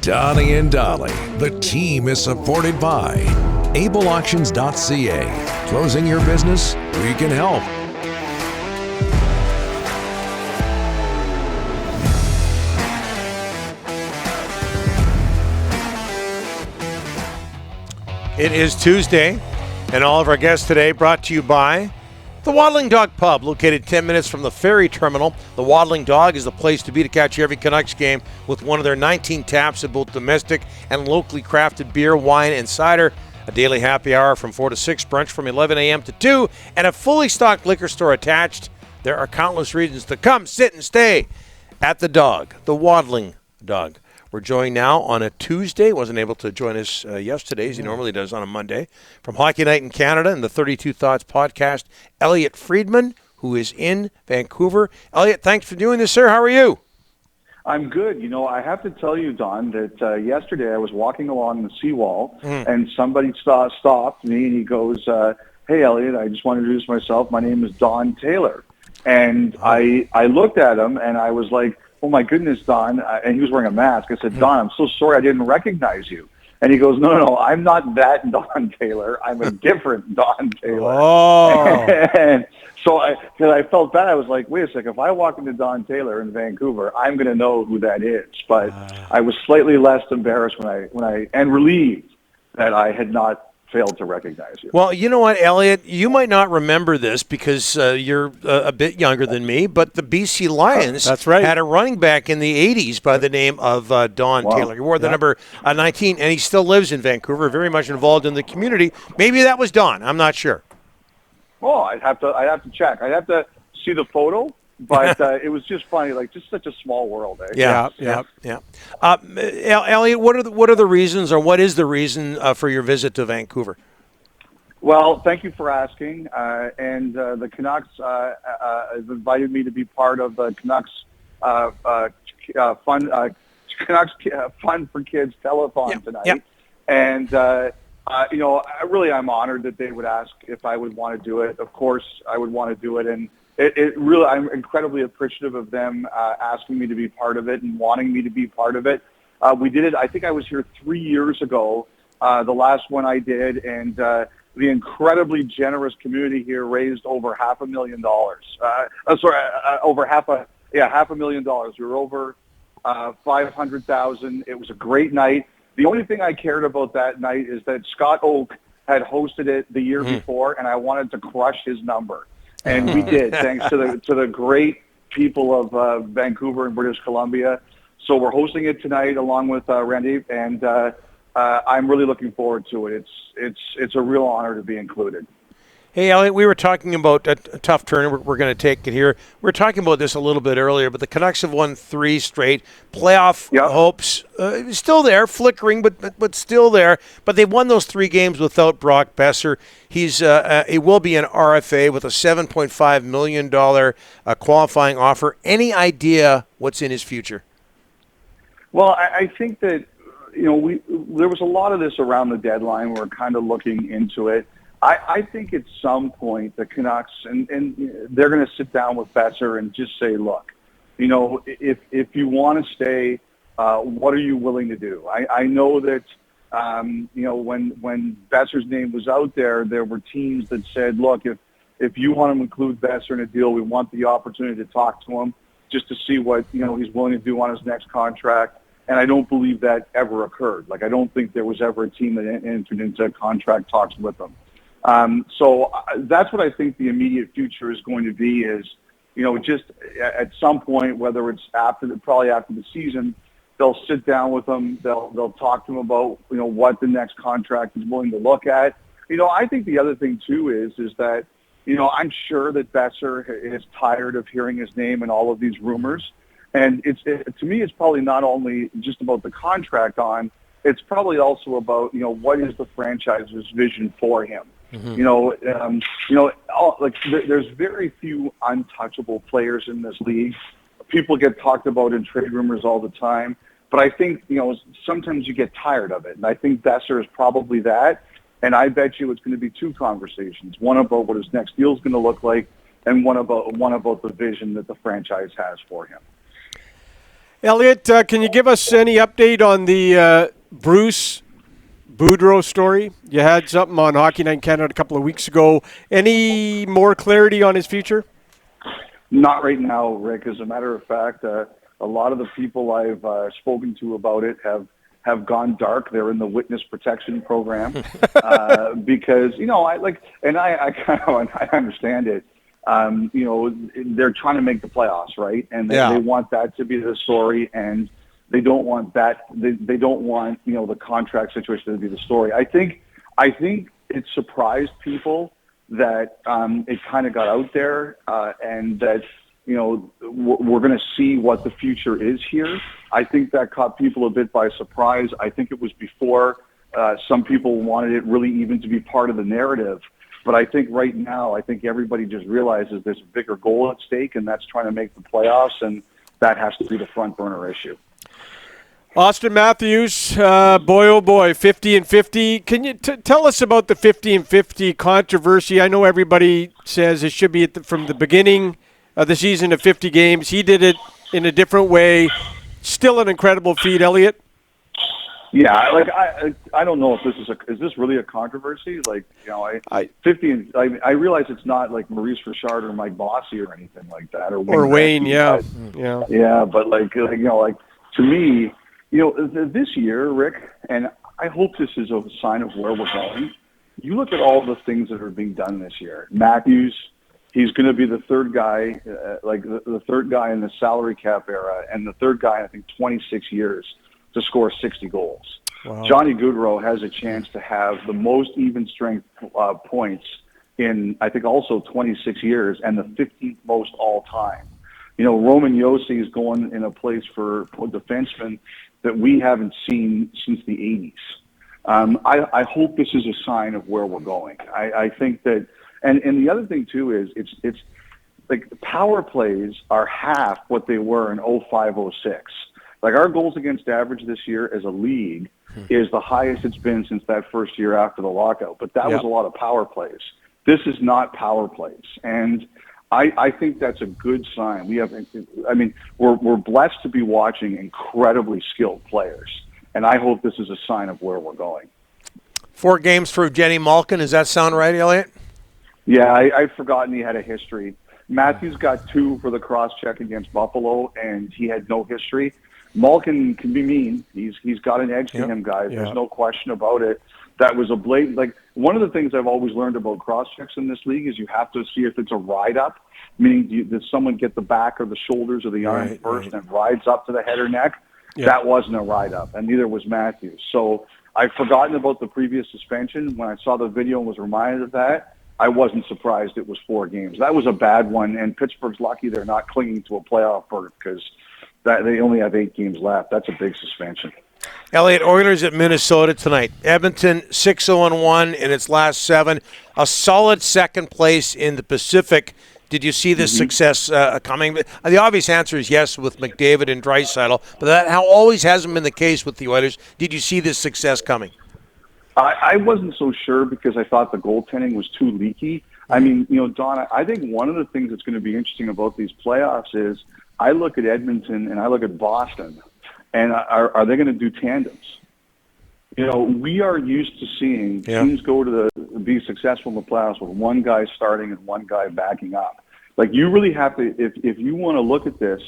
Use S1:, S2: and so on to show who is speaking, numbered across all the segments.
S1: Donnie and Dolly, the team is supported by ableauctions.ca. Closing your business? We can help.
S2: It is Tuesday, and all of our guests today brought to you by the Waddling Dog Pub, located 10 minutes from the ferry terminal. The Waddling Dog is the place to be to catch every Canucks game with one of their 19 taps of both domestic and locally crafted beer, wine, and cider. A daily happy hour from 4 to 6, brunch from 11 a.m. to 2, and a fully stocked liquor store attached. There are countless reasons to come, sit, and stay at the Dog, the Waddling Dog. We're joined now on a Tuesday. Wasn't able to join us yesterday, as he normally does on a Monday. From Hockey Night in Canada and the 32 Thoughts podcast, Elliotte Friedman, who is in Vancouver. Elliotte, thanks for doing this, sir. How are you?
S3: I'm good. You know, I have to tell you, Don, that yesterday I was walking along the seawall, and somebody stopped me, and he goes, hey, Elliotte, I just want to introduce myself. My name is Don Taylor. And I looked at him, and I was like, oh, my goodness, Don. And he was wearing a mask. I said, Don, I'm so sorry I didn't recognize you. And he goes, no, I'm not that Don Taylor. I'm a different Don Taylor.
S2: Oh.
S3: And so because I felt bad, I was like, wait a second. If I walk into Don Taylor in Vancouver, I'm going to know who that is. But I was slightly less embarrassed and relieved that I had not failed to recognize you.
S2: Well, you know what, Elliotte? You might not remember this because you're a bit younger than me, but the BC Lions
S4: that's right.
S2: had a running back in the 80s by the name of Don Taylor. He wore the number 19, and he still lives in Vancouver, very much involved in the community. Maybe that was Don. I'm not sure.
S3: Oh, I'd have to check. I'd have to see the photo. But it was just funny, like just such a small world. Eh?
S2: Yeah. Elliotte, what are the reasons, or what is the reason for your visit to Vancouver?
S3: Well, thank you for asking. And the Canucks have invited me to be part of the Canucks Fun for Kids telethon tonight. Yep. And I'm honored that they would ask if I would want to do it. Of course, I would want to do it, and it really, I'm incredibly appreciative of them asking me to be part of it and wanting me to be part of it. We did it. I think I was here 3 years ago, the last one I did, and the incredibly generous community here raised over $500,000. Over $500,000. We were over 500,000. It was a great night. The only thing I cared about that night is that Scott Oak had hosted it the year before, and I wanted to crush his number. And we did, thanks to the great people of Vancouver and British Columbia. So we're hosting it tonight along with Randy, and I'm really looking forward to it. It's a real honor to be included.
S2: Hey, Elliotte, we were talking about a tough turn. We're going to take it here. We were talking about this a little bit earlier, but the Canucks have won 3 straight. Playoff hopes still there, flickering, but still there. But they've won those 3 games without Brock Boeser. He will be an RFA with a $7.5 million qualifying offer. Any idea what's in his future?
S3: Well, I think that there was a lot of this around the deadline. We're kind of looking into it. I think at some point the Canucks, and they're going to sit down with Boeser and just say, look, if you want to stay, what are you willing to do? I know that, when Boeser's name was out there were teams that said, look, if you want to include Boeser in a deal, we want the opportunity to talk to him just to see what, he's willing to do on his next contract. And I don't believe that ever occurred. Like, I don't think there was ever a team that entered into contract talks with him. So that's what I think the immediate future is going to be is, just at some point, whether it's probably after the season, they'll sit down with him. They'll talk to him about, what the next contract is willing to look at. I think the other thing too is that, I'm sure that Boeser is tired of hearing his name and all of these rumors. And to me, it's probably not only just about the contract it's probably also about, what is the franchise's vision for him? Mm-hmm. There's very few untouchable players in this league. People get talked about in trade rumors all the time, but I think, sometimes you get tired of it. And I think Boeser is probably that. And I bet you it's going to be 2 conversations, one about what his next deal is going to look like and one about the vision that the franchise has for him.
S4: Elliotte, can you give us any update on the Bruce Boudreau story? You had something on Hockey Night in Canada a couple of weeks ago. Any more clarity on his future?
S3: Not right now, Rick. As a matter of fact, a lot of the people I've spoken to about it have gone dark. They're in the witness protection program because I understand it. They're trying to make the playoffs, right? And they want that to be the story, and they don't want that. They don't want the contract situation to be the story. I think it surprised people that it kind of got out there, and that we're going to see what the future is here. I think that caught people a bit by surprise. I think it was before some people wanted it really even to be part of the narrative. But I think right now, everybody just realizes there's a bigger goal at stake, and that's trying to make the playoffs, and that has to be the front burner issue.
S4: Austin Matthews, boy, oh boy, 50-50. Can you tell us about the 50-50 controversy? I know everybody says it should be from the beginning of the season of 50 games. He did it in a different way. Still an incredible feat, Elliotte.
S3: Yeah, I don't know if is this really a controversy? I realize it's not like Maurice Richard or Mike Bossy or anything like that, or
S4: Wayne, yeah,
S3: but to me, this year, Rick, and I hope this is a sign of where we're going. You look at all the things that are being done this year. Matthews, he's going to be the third guy, the third guy in the salary cap era, and the third guy in, I think, 26 years to score 60 goals. Wow. Johnny Boudreau has a chance to have the most even strength points in, I think, also 26 years, and the 15th most all time. Roman Josi is going in a place for defensemen that we haven't seen since the 80s. I hope this is a sign of where we're going. I think that, and the other thing too is it's like power plays are half what they were in 05-06. Like our goals against average this year as a league is the highest it's been since that first year after the lockout. But that was a lot of power plays. This is not power plays, and I think that's a good sign. We're blessed to be watching incredibly skilled players, and I hope this is a sign of where we're going.
S2: 4 games for Jenny Malkin. Does that sound right, Elliotte?
S3: Yeah, I'd forgotten he had a history. Matthews got 2 for the cross-check against Buffalo, and he had no history. Malkin can be mean. He's got an edge to him, guys. There's no question about it. That was a blatant, one of the things I've always learned about cross-checks in this league is you have to see if it's a ride-up, meaning does someone get the back or the shoulders or the arm first and rides up to the head or neck? Yeah. That wasn't a ride-up, and neither was Matthews. So I've forgotten about the previous suspension. When I saw the video and was reminded of that, I wasn't surprised it was 4 games. That was a bad one, and Pittsburgh's lucky they're not clinging to a playoff berth because they only have 8 games left. That's a big suspension.
S2: Elliotte, Oilers at Minnesota tonight. Edmonton 6-0-1 in its last 7. A solid second place in the Pacific. Did you see this success coming? The obvious answer is yes with McDavid and Draisaitl, but that always hasn't been the case with the Oilers. Did you see this success coming?
S3: I wasn't so sure because I thought the goaltending was too leaky. I mean, Don, I think one of the things that's going to be interesting about these playoffs is I look at Edmonton and I look at Boston, and are they going to do tandems? We are used to seeing teams go to be successful in the playoffs with one guy starting and one guy backing up. You really have to, if you want to look at this,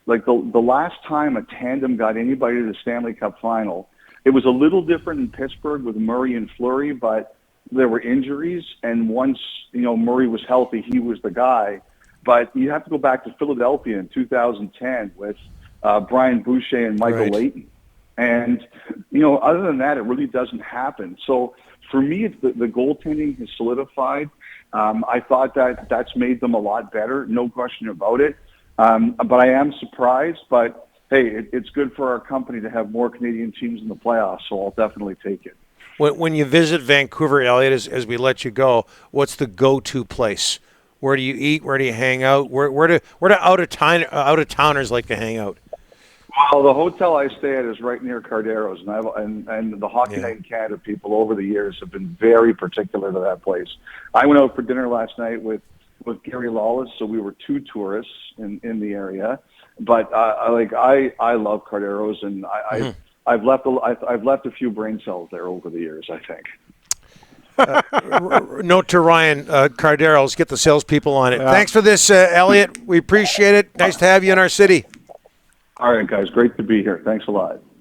S3: the last time a tandem got anybody to the Stanley Cup final, it was a little different in Pittsburgh with Murray and Fleury, but there were injuries, and once Murray was healthy, he was the guy. But you have to go back to Philadelphia in 2010 with Brian Boucher and Michael Leighton. And, other than that, it really doesn't happen. So for me, it's the goaltending has solidified. I thought that's made them a lot better, no question about it. But I am surprised. But, hey, it's good for our company to have more Canadian teams in the playoffs, so I'll definitely take it.
S2: When you visit Vancouver, Elliotte, as we let you go, what's the go-to place? Where do you eat? Where do you hang out? Where do out-of-towners like to hang out?
S3: Well, the hotel I stay at is right near Cardero's, and the Hockey Night in Canada people over the years have been very particular to that place. I went out for dinner last night with Gary Lawless, so we were 2 tourists in the area. But I love Cardero's, and I've left a few brain cells there over the years, I think.
S2: Note to Ryan Cardero's, get the salespeople on it. Thanks for this, Elliotte. We appreciate it. Nice to have you in our city.
S3: All right, guys. Great to be here. Thanks a lot.